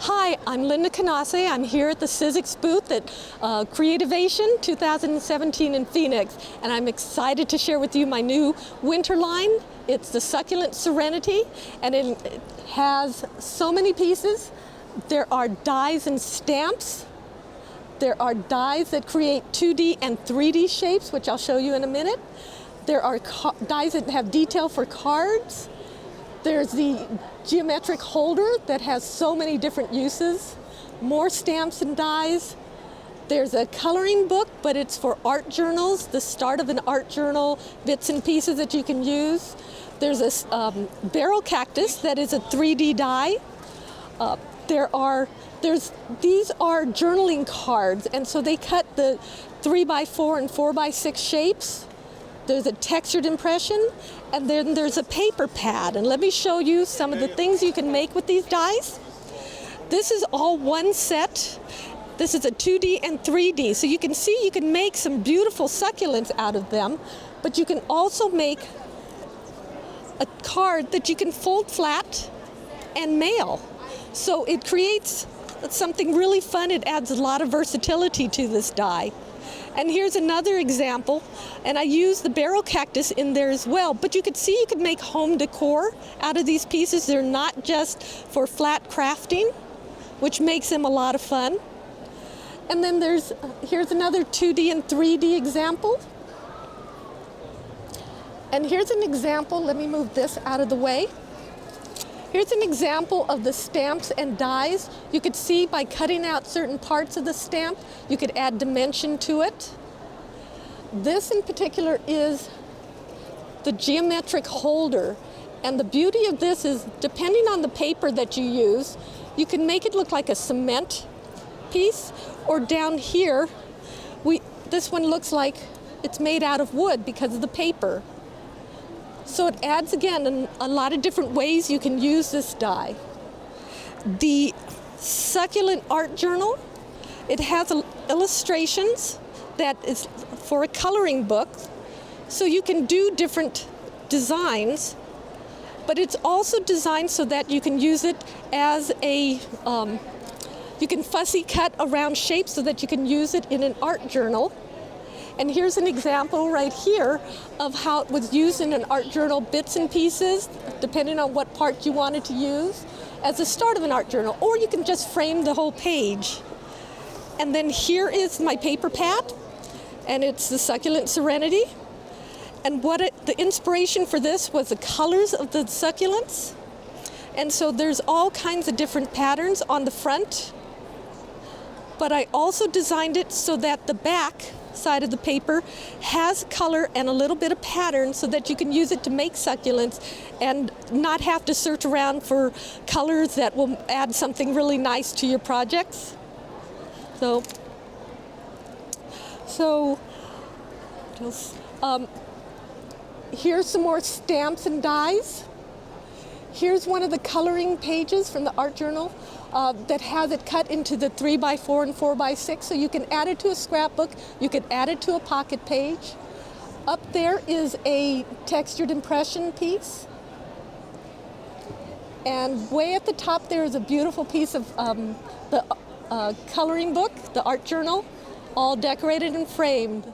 Hi, I'm Lynda Kanase. I'm here at the Sizzix booth at Creativation 2017 in Phoenix, and I'm excited to share with you my new winter line. It's the Succulent Serenity, and it has so many pieces. There are dies and stamps. There are dies that create 2D and 3D shapes, which I'll show you in a minute. There are dies that have detail for cards. There's the geometric holder that has so many different uses. More stamps and dies. There's a coloring book, but it's for art journals, the start of an art journal, bits and pieces that you can use. There's a barrel cactus that is a 3D die. These are journaling cards, and so they cut the 3x4 and 4x6 shapes. There's a textured impression, and then there's a paper pad. And let me show you some of the things you can make with these dies. This is all one set. This is a 2D and 3D. So you can see you can make some beautiful succulents out of them, but you can also make a card that you can fold flat and mail. So it creates something really fun. It adds a lot of versatility to this die. And here's another example, and I use the barrel cactus in there as well, but you can see you can make home decor out of these pieces. They're not just for flat crafting, which makes them a lot of fun. And then here's another 2D and 3D example. And here's an example, let me move this out of the way. Here's an example of the stamps and dies. You could see by cutting out certain parts of the stamp, you could add dimension to it. This in particular is the geometric holder. And the beauty of this is, depending on the paper that you use, you can make it look like a cement piece, or down here, this one looks like it's made out of wood because of the paper. So it adds, again, a lot of different ways you can use this die. The Succulent Art Journal, it has illustrations that is for a coloring book, so you can do different designs, but it's also designed so that you can use it as you can fussy cut around shapes so that you can use it in an art journal. And here's an example right here of how it was used in an art journal, bits and pieces, depending on what part you wanted to use, as the start of an art journal, or you can just frame the whole page. And then here is my paper pad, and it's the Succulent Serenity. And the inspiration for this was the colors of the succulents. And so there's all kinds of different patterns on the front, but I also designed it so that the back side of the paper has color and a little bit of pattern so that you can use it to make succulents and not have to search around for colors that will add something really nice to your projects. Here's some more stamps and dies. Here's one of the coloring pages from the art journal that has it cut into the 3x4 and 4x6, so you can add it to a scrapbook, you can add it to a pocket page. Up there is a textured impression piece. And way at the top there is a beautiful piece of the coloring book, the art journal, all decorated and framed.